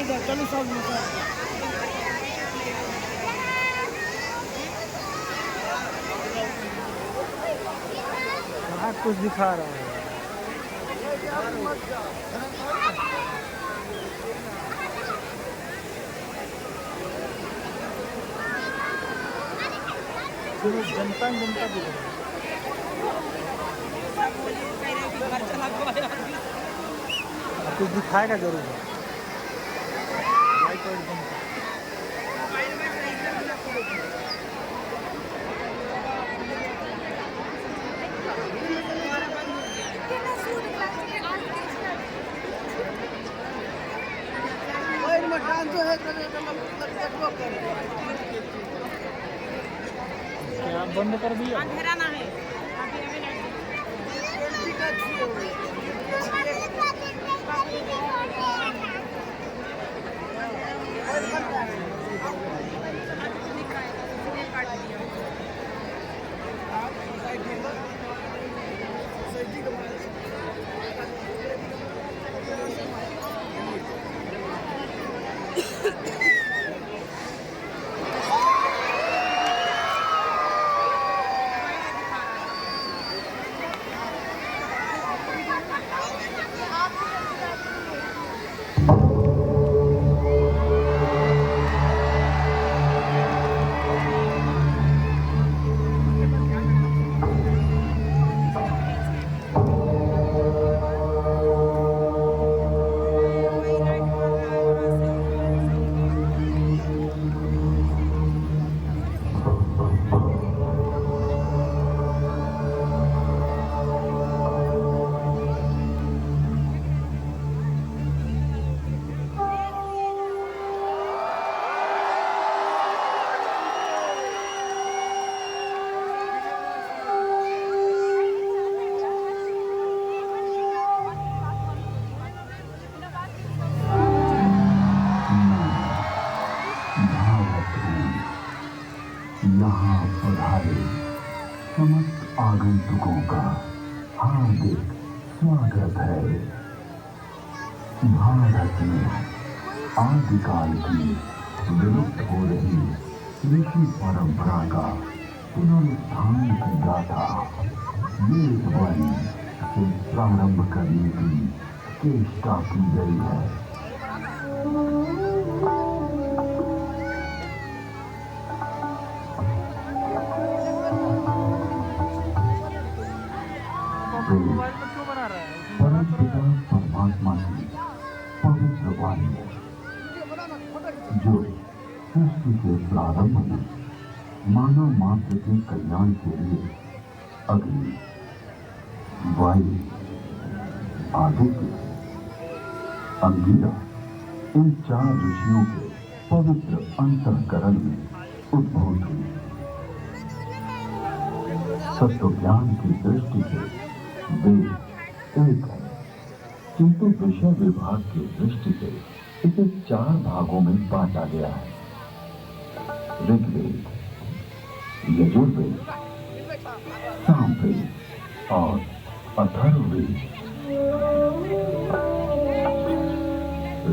40 साल में कुछ दिखा रहा है। जनता जनता भी कुछ दिखाएगा जरूर। क्या बंद कर दिया? अंधेरा ना है। यहाँ पधारे समस्त आगंतुकों का हार्दिक स्वागत है। भारत में आदिकाल की विलुप्त हो रही ऋषि परंपरा का पुनरुत्थान की गाथा वेदवाणी से प्रारंभ करने की चेष्टा की गई है। परमपिता परमात्मा की पवित्र वाणी जो सृष्टि के प्रारंभ में मानव मात्र के कल्याण के लिए अग्नि, वायु, आदित्य, अंगिरा इन 4 ऋषियों के पवित्र अंतःकरण में उद्भूत हुई। तत्व ज्ञान की दृष्टि से वेद एक है, किंतु विषय विभाग की दृष्टि से इसे 4 भागों में बांटा गया है। ऋग्वेद, यजुर्वेद, सामवेद और अथर्ववेद।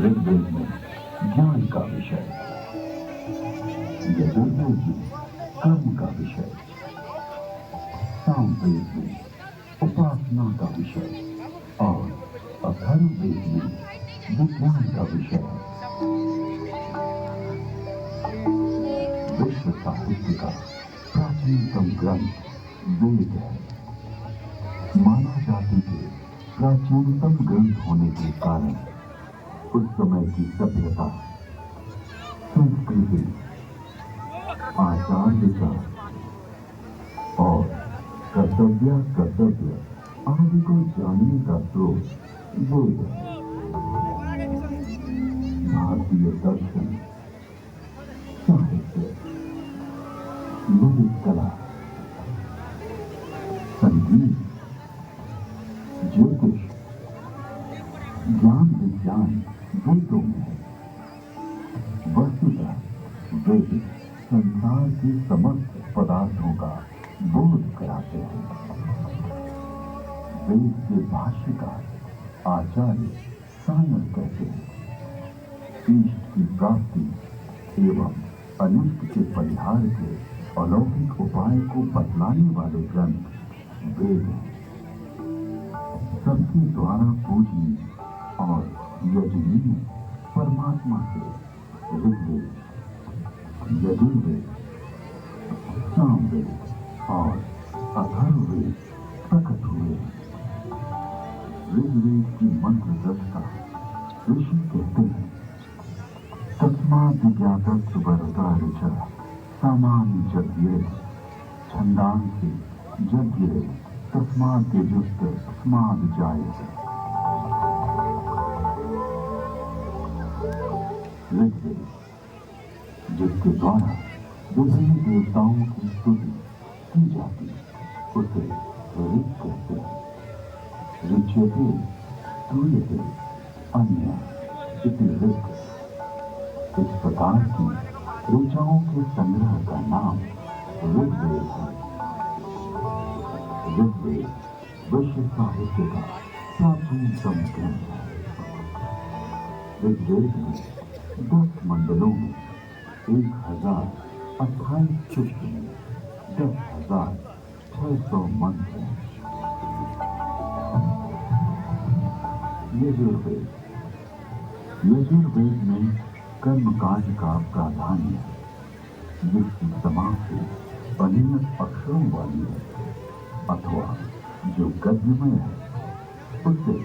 ऋग्वेद में ज्ञान का विषय, यजुर्वेद में कर्म का विषय, सामवेद में उपासना का विषय और अथर्ववेद में विज्ञान का विषय है। विश्व साहित्य का प्राचीनतम ग्रंथ वेद है। मानव जाति के प्राचीनतम ग्रंथ होने के कारण उस समय की सभ्यता, संस्कृति, आचार विचार और कर्तव्य आदि को जानने का स्रोत वेद है। भारतीय दर्शन, साहित्य, ललित कला, संगीत, ज्योतिष, ज्ञान विज्ञान वेदों में है। वस्तुतः वेद संसार के समस्त पदार्थों का बोध कराते हैं। वेद के भाष्यकार आचार्य सायण कहते हैं, इष्ट की प्राप्ति एवं अनिष्ट के परिहार के अलौकिक उपाय को बतलाने वाले ग्रंथ वेद हैं। सबके द्वारा पूजी और यजनीय परमात्मा से ऋग्वेद, यजुर्वेद, सामवेद और अथर्ववेद प्रकट हुए हैं। ऋग्वेद की मंत्र रचना ऋषि कहते हैं, तस्मात् ज्ञातः सुबरता ऋचा सामान्य जग गिरे, छंदांसि जग गिरे, तस्मात् यजुस्त तस्मात् जायते। ऋग्वेद, जिसके द्वारा विभिन्न देवताओं की स्तुति की जाती, उसे ऋग कहते हैं। ऋच्यते स्तूयते अन्य इति ऋग। इस प्रकार की ऋचाओं के संग्रह का नाम ऋग्वेद है। ऋग्वेद विश्व साहित्य का प्राचीनतम ग्रंथ है। ऋग्वेद में 10 मंडलों में 1028 सूक्त में 10,600 मंत्र हैं। यजुर्वेद, यजुर्वेद में कर्मकांड का प्राधान्य है, जिसकी समाप्ति अनियत अक्षरों वाली है अथवा जो गद्यमय है, उसे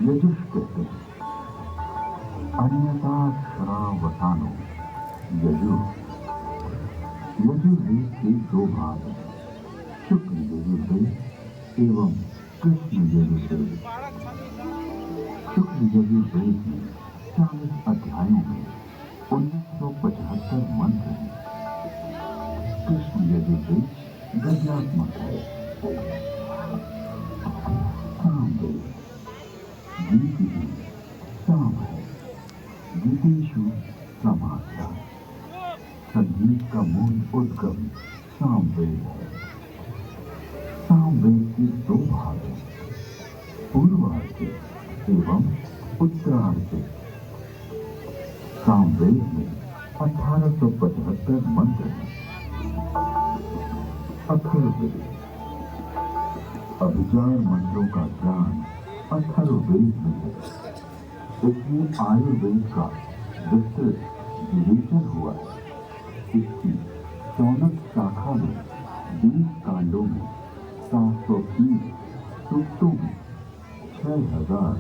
यजुष कहते हैं। अन्यताक्षरावसानो यजुर। यजुर्वेद के 2 भाग हैं, शुक्ल यजुर्वेद एवं कृष्ण यजुर्वेद। शुक्ल यजुर्वेद में 40 अध्यायों में 1975 मंत्र हैं। कृष्ण यजुर्वेद गद्यात्मक है। सामवेद गीति साम है, गीतेषु समाख्या। संगीत का मूल उद्गम सामवेद है। सामवेद के 2 भाग हैं, पूर्वार्ध एवं उत्तरार्ध। सामवेद में 1875 मंत्र हैं। अथर्ववेद, अभिचार मंत्रों का ज्ञान अथर्ववेद में है। इसमें आयुर्वेद का विस्तृत विवेचन हुआ है। इसकी 14 शाखा में 20 कांडों में 730 सूक्तों में 6000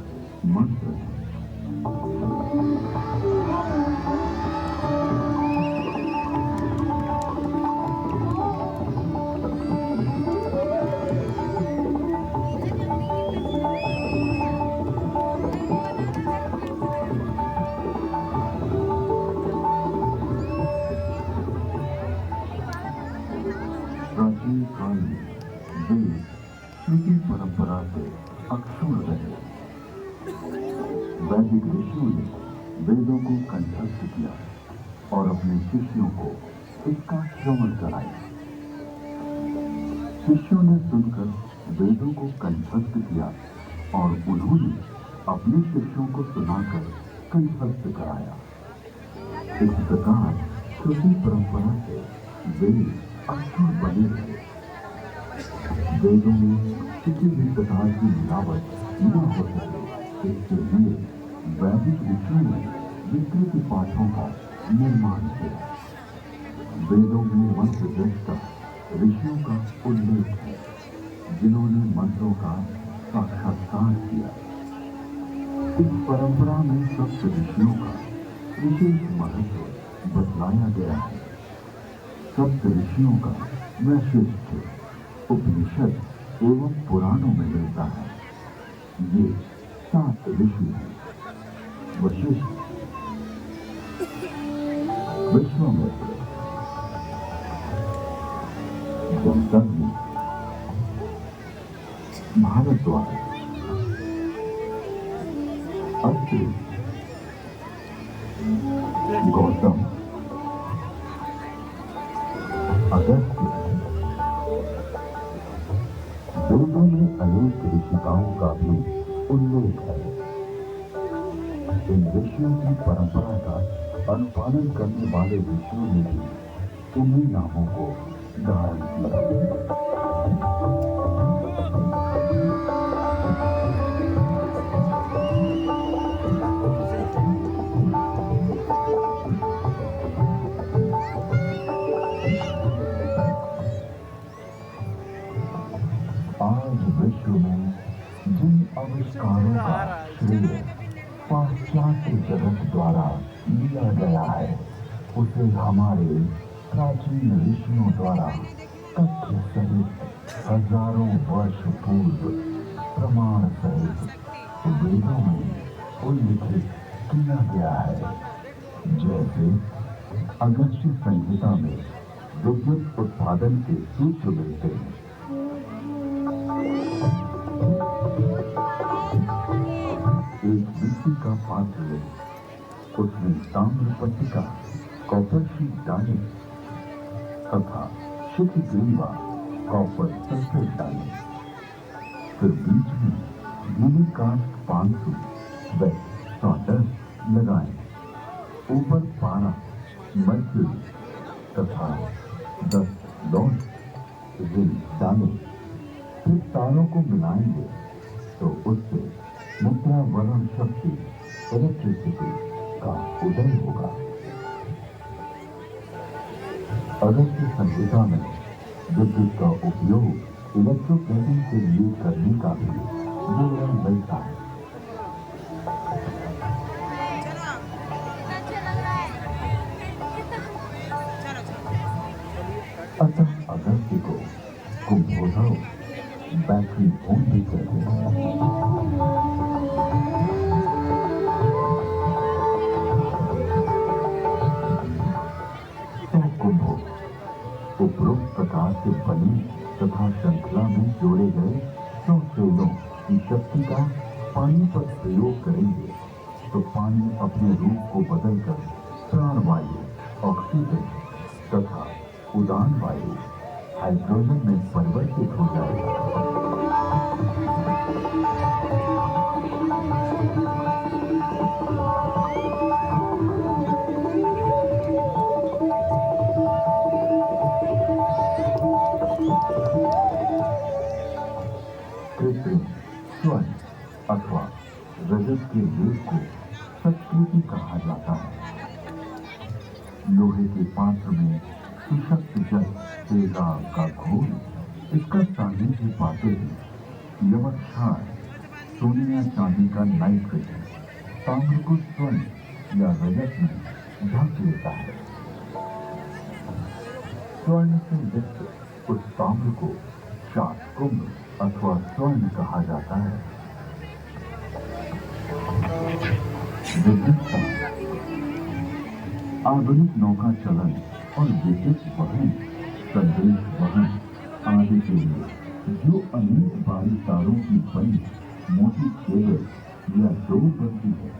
मंत्र हैं। प्राचीन काल में वेद श्रुति परंपरा से अक्षुण्ण रहे। वैदिक ऋषियों ने वेदों को कंठस्थ किया और अपने शिष्यों को इसका श्रवण कराया। शिष्यों ने सुनकर वेदों को कंठस्थ किया और उन्होंने अपने शिष्यों को सुनाकर कंठस्थ कराया। इस प्रकार श्रुति परंपरा से वेद अक्षुण्ण बने रहे। वेदों में किसी भी प्रकार की मिलावट न हो सके, इसके लिए वैदिक ऋषियों ने विस्तृत पाठों का निर्माण किया। वेदों में मंत्र दृष्टा ऋषियों का उल्लेख है, जिन्होंने मंत्रों का साक्षात्कार किया। इस परंपरा में सप्त ऋषियों का विशेष महत्व बतलाया गया है। सप्त ऋषियों का वैशिष्ट्य उपनिषद एवं पुराणों में मिलता है। ये 7 ऋषि हैं: वशिष्ठ, विश्वामित्र, जमदग्नि, भारद्वाज, अत्रि, गौतम, अगस्त्य। वेदों में अनेक ऋषिकाओं का भी उल्लेख है। इन ऋषियों की परंपरा का अनुपालन करने वाले ऋषियों ने भी उन्हीं नामों को धारण किया। आज विश्व में जिन आविष्कारों का श्रेय पाश्चात्य जगत द्वारा लिया गया है, उसे हमारे प्राचीन ऋषियों द्वारा तथ्य सहित हजारों वर्ष पूर्व प्रमाण सहित वेदों में उल्लिखित किया गया है। जैसे अगस्त्य संहिता में विद्युत उत्पादन के सूत्र मिलते हैं। एक मिट्टी का पात्र ले, उसमें ताम्र पट्टिका, कॉपर शीट डालें तथा शुद्ध ग्रीवा कॉपर सल्फेट डालें। फिर बीच में गीली कास्ट पांसु व सॉडस्ट लगाएं। ऊपर पारा, मर्क्यूरी तथा 10 लौंग रिंग डालें। फिर तारों को मिलाएंगे तो उससे मुद्रा वर्ण शक्ति इलेक्ट्रिसिटी का उदय होगा। अगस्त्य संहिता में विद्युत का उपयोग इलेक्ट्रोप्लेटिंग के लिए करने का भी विवरण मिलता है। अतः अगस्त्य को कुंभोधव बैटरी फोन भी कहते हैं। उपरोक्त प्रकार से बनी तथा श्रृंखला में जोड़े गए 100 सेलों की शक्ति का पानी पर प्रयोग करेंगे तो पानी अपने रूप को बदलकर प्राणवायु, ऑक्सीजन तथा उदान वायु हाइड्रोजन में परिवर्तित हो जाएगा। कृत्रिम स्वर्ण अथवा रजत के लेप को सत्कृति कहा जाता है। लोहे के पात्र में सुशक्त जल तेजाब का घोल इसका सानिध्य पाते ही यमक क्षार सोने या चांदी का नाइट्रेट ताम्र को स्वर्ण या रजत में ढक लेता है। स्वर्ण से युक्त उस ताम्र को शातकुंभ अथवा स्वर्ण कहा जाता है। विद्युत आधुनिक नौका चलन और विद्युत वहन, संदेश वहन आदि के लिए जो अनेक बारी तारों की बनी मोटी केबल या डोर बनती है,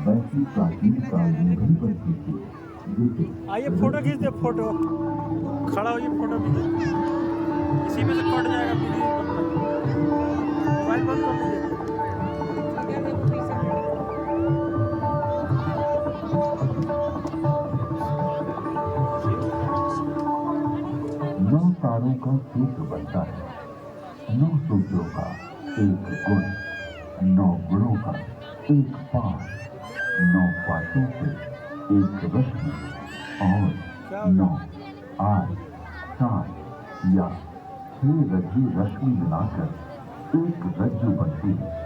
वैसी प्राचीन काल में भी बनती थी, जिसे आइए फोटो खींच दे। फोटो खड़ा हो, ये फोटो खींच, इसी में से कट जाएगा वीडियो। मोबाइल बंद कर दीजिए। 9 तारों का सूत्र बनता है। 9 सूत्रों का एक गुण, 9 गुणों का एक पाठ, 9 पाठों से एक रश्मि और 9 8 7 या 6 रज्जु रश्मि मिलाकर एक रज्जु बनती है।